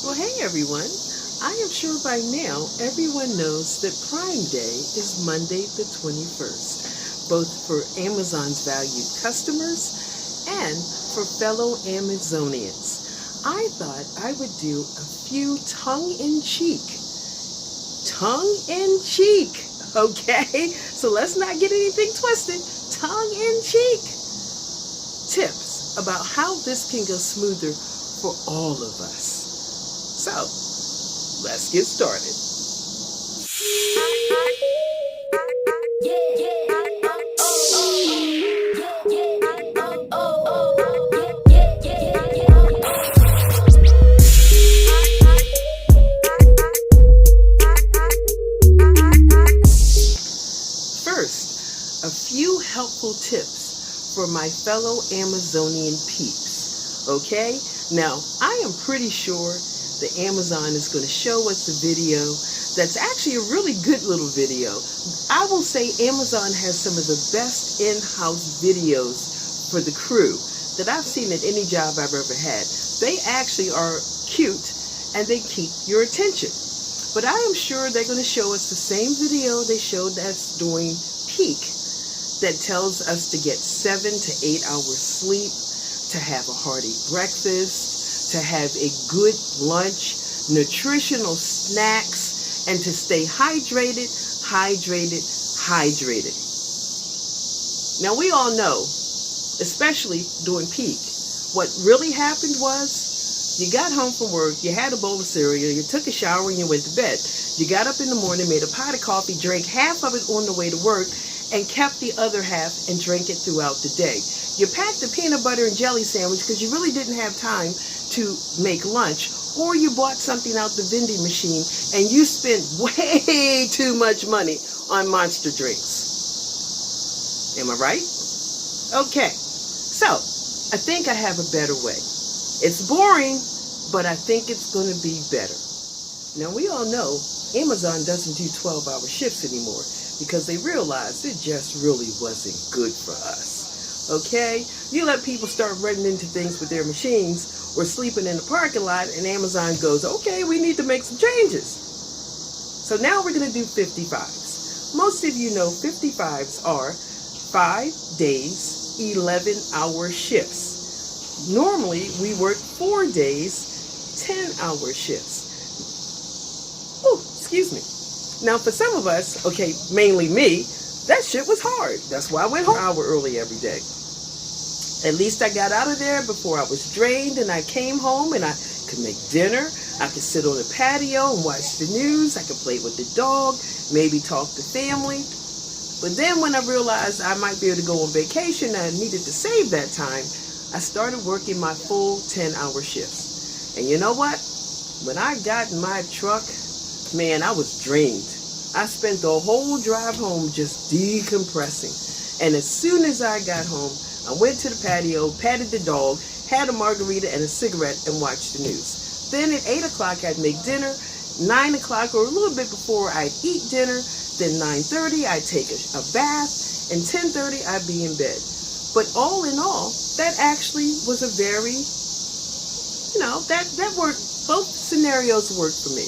Well, hey everyone. I am sure by now everyone knows that Prime Day is Monday the 21st, both for Amazon's valued customers and for fellow Amazonians. I thought I would do a few tongue-in-cheek, okay? So let's not get anything twisted, tongue-in-cheek tips about how this can go smoother for all of us. So, let's get started. First, a few helpful tips for my fellow Amazonian peeps, okay? Now, I am pretty sure the Amazon is going to show us a video that's actually a really good little video. I will say Amazon has some of the best in-house videos for the crew that I've seen at any job I've ever had. They actually are cute and they keep your attention. But I am sure they're going to show us the same video they showed us during peak that tells us to get 7 to 8 hours sleep, to have a hearty breakfast, to have a good lunch, nutritional snacks, and to stay hydrated. Now we all know, especially during peak, what really happened was you got home from work, you had a bowl of cereal, you took a shower and you went to bed. You got up in the morning, made a pot of coffee, drank half of it on the way to work, and kept the other half and drank it throughout the day. You packed a peanut butter and jelly sandwich because you really didn't have time to make lunch, or you bought something out the vending machine and you spent way too much money on Monster drinks. Am I right? Okay, so I think I have a better way. It's boring, but I think it's going to be better. Now we all know Amazon doesn't do 12-hour shifts anymore because they realized it just really wasn't good for us. Okay? You let people start running into things with their machines or sleeping in the parking lot, and Amazon goes, okay, we need to make some changes. So now we're going to do 55s. Most of you know 55s are 5 days, 11-hour shifts. Normally, we work 4 days, 10-hour shifts. Oh, excuse me. Now, for some of us, okay, mainly me, that shit was hard. That's why I went home an hour early every day. At least I got out of there before I was drained, and I came home and I could make dinner. I could sit on the patio and watch the news. I could play with the dog, maybe talk to family. But then when I realized I might be able to go on vacation and I needed to save that time, I started working my full 10-hour shifts. And you know what? When I got in my truck, man, I was drained. I spent the whole drive home just decompressing. And as soon as I got home, I went to the patio, patted the dog, had a margarita and a cigarette, and watched the news. Then at 8 o'clock, I'd make dinner. 9 o'clock, or a little bit before, I'd eat dinner. Then 9:30, I'd take a bath. And 10:30, I'd be in bed. But all in all, that actually was a very, that worked. Both scenarios worked for me.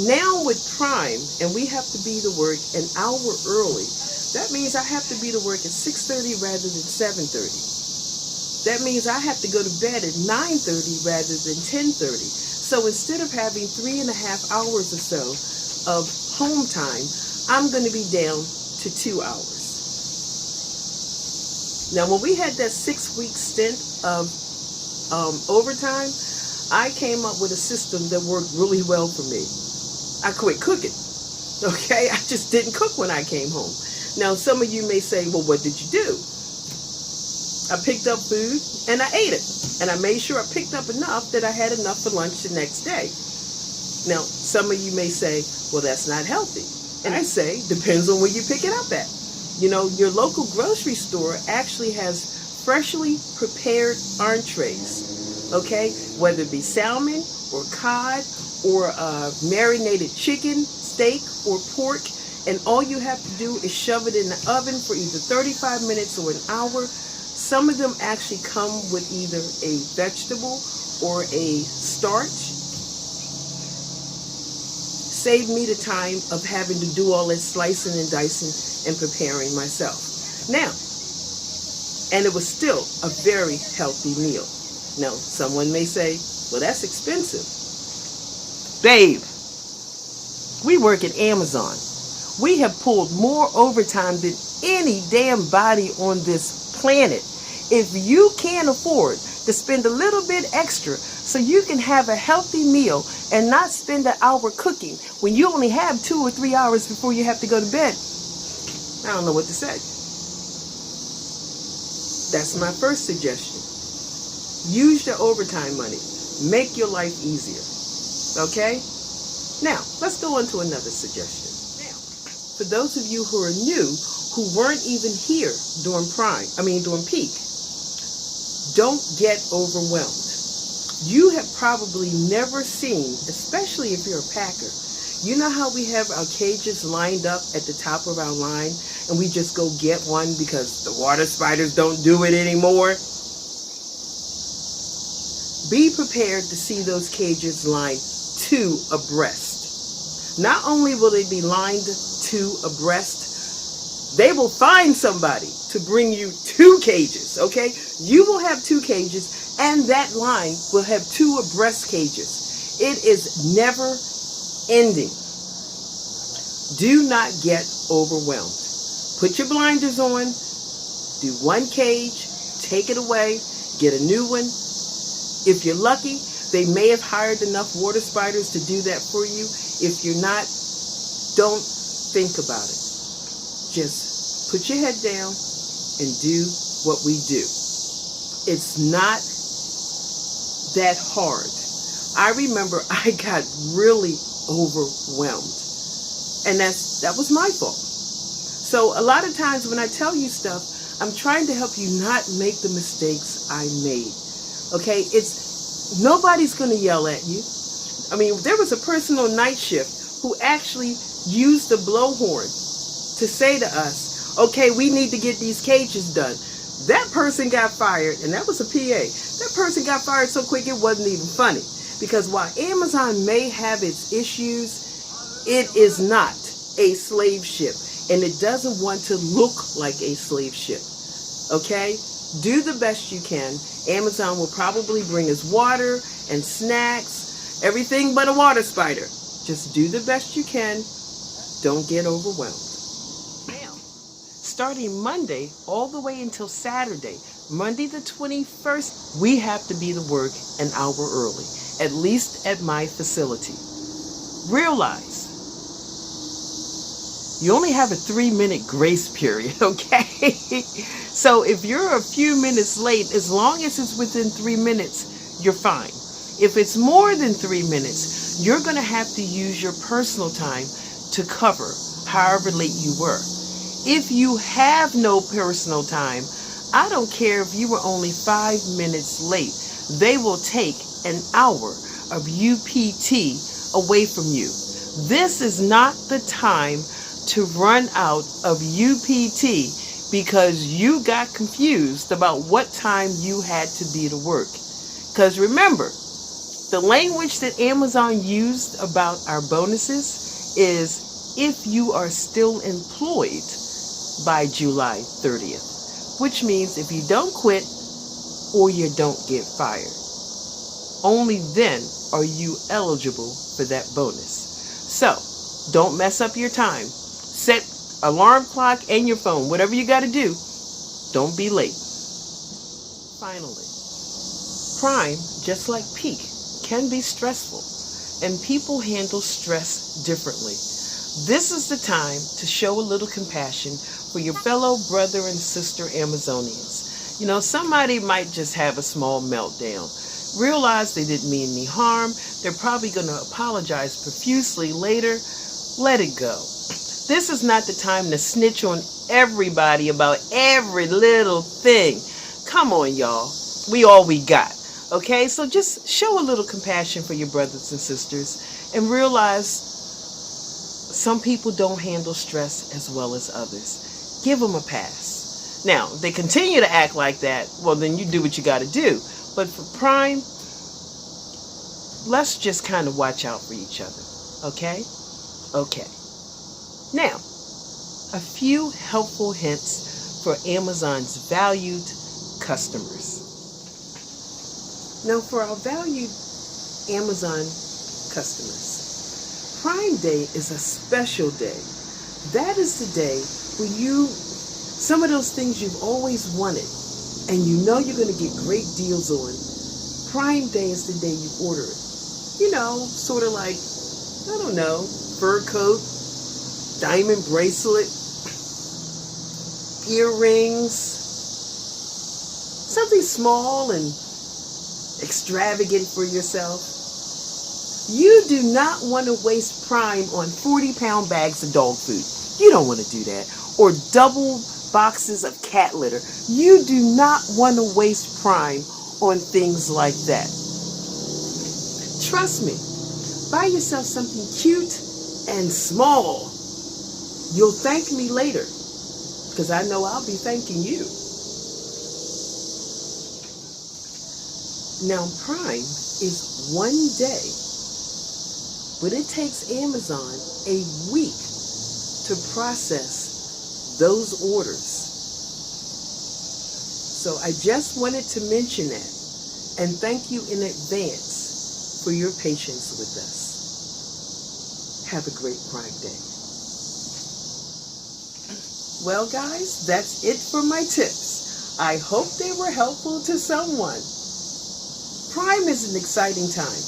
Now with Prime, and we have to be to work an hour early, that means I have to be to work at 6:30 rather than 7:30. That means I have to go to bed at 9:30 rather than 10:30. So instead of having 3.5 hours or so of home time, I'm going to be down to 2 hours. Now, when we had that 6-week stint of overtime, I came up with a system that worked really well for me. I quit cooking. Okay? I just didn't cook when I came home. Now, some of you may say, well, what did you do? I picked up food and I ate it. And I made sure I picked up enough that I had enough for lunch the next day. Now, some of you may say, well, that's not healthy. And I say, depends on where you pick it up at. You know, your local grocery store actually has freshly prepared entrees, okay? Whether it be salmon or cod or marinated chicken, steak, or pork. And all you have to do is shove it in the oven for either 35 minutes or an hour. Some of them actually come with either a vegetable or a starch. saved me the time of having to do all that slicing and dicing and preparing myself. Now, and it was still a very healthy meal. Now, someone may say, well, that's expensive. Babe, we work at Amazon. We have pulled more overtime than any damn body on this planet. If you can't afford to spend a little bit extra so you can have a healthy meal and not spend an hour cooking when you only have 2 or 3 hours before you have to go to bed, I don't know what to say. That's my first suggestion. Use your overtime money. Make your life easier. Okay? Now, let's go on to another suggestion. Now, for those of you who are new, who weren't even here during peak, don't get overwhelmed. You have probably never seen, especially if you're a packer, you know how we have our cages lined up at the top of our line and we just go get one because the water spiders don't do it anymore? Be prepared to see those cages lined 2 abreast. Not only will they be lined 2 abreast, they will find somebody to bring you 2 cages, okay? You will have 2 cages, and that line will have 2 abreast cages. It is never ending. Do not get overwhelmed. Put your blinders on, do 1 cage, take it away, get a new one. If you're lucky, they may have hired enough water spiders to do that for you. If you're not, don't think about it. Just put your head down and do what we do. It's not that hard. I remember I got really overwhelmed, and that was my fault. So a lot of times when I tell you stuff, I'm trying to help you not make the mistakes I made. Okay, nobody's going to yell at you. I mean, there was a person on night shift who actually used the blowhorn to say to us, okay, we need to get these cages done. That person got fired, and that was a PA. That person got fired so quick it wasn't even funny. Because while Amazon may have its issues, it is not a slave ship, and it doesn't want to look like a slave ship. Okay? Do the best you can. Amazon will probably bring us water and snacks, everything but a water spider. Just do the best you can. Don't get overwhelmed. Now, starting Monday all the way until Saturday, Monday the 21st, we have to be to work an hour early, at least at my facility. Realize, you only have a 3-minute grace period, okay? So if you're a few minutes late, as long as it's within 3 minutes, you're fine. If it's more than 3 minutes, you're going to have to use your personal time to cover however late you were. If you have no personal time, I don't care if you were only 5 minutes late, they will take an hour of UPT away from you. This is not the time to run out of UPT because you got confused about what time you had to be to work. Because remember, the language that Amazon used about our bonuses is if you are still employed by July 30th, which means if you don't quit or you don't get fired, only then are you eligible for that bonus. So, don't mess up your time. Set alarm clock and your phone, whatever you got to do. Don't be late. Finally, prime, just like peak, can be stressful, and people handle stress differently. This is the time to show a little compassion for your fellow brother and sister Amazonians. You know, somebody might just have a small meltdown. Realize they didn't mean any harm. They're probably going to apologize profusely later. Let it go. This is not the time to snitch on everybody about every little thing. Come on, y'all. We all we got. Okay? So just show a little compassion for your brothers and sisters and realize some people don't handle stress as well as others. Give them a pass. Now, if they continue to act like that, well, then you do what you got to do. But for prime, let's just kind of watch out for each other. Okay? Okay. Now, a few helpful hints for Amazon's valued customers. Now, for our valued Amazon customers, Prime Day is a special day. That is the day when some of those things you've always wanted and you know you're going to get great deals on, Prime Day is the day you order it. You know, sort of like, I don't know, fur coat, diamond bracelet, earrings, something small and extravagant for yourself. You do not want to waste Prime on 40-pound bags of dog food. You don't want to do that. Or double boxes of cat litter. You do not want to waste Prime on things like that. Trust me, buy yourself something cute and small. You'll thank me later, because I know I'll be thanking you. Now, Prime is one day, but it takes Amazon a week to process those orders. So I just wanted to mention that and thank you in advance for your patience with us. Have a great Prime Day. Well, guys, that's it for my tips. I hope they were helpful to someone. Prime is an exciting time.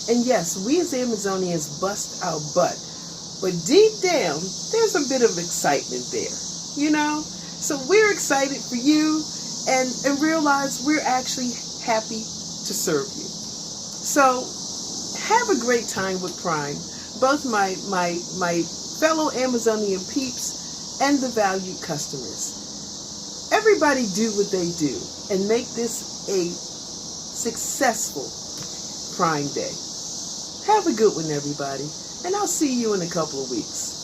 And yes, we as Amazonians bust our butt. But deep down, there's a bit of excitement there, you know? So we're excited for you and realize we're actually happy to serve you. So have a great time with Prime, both my fellow Amazonian peeps and the valued customers. Everybody do what they do and make this a successful Prime Day. Have a good one, everybody, and I'll see you in a couple of weeks.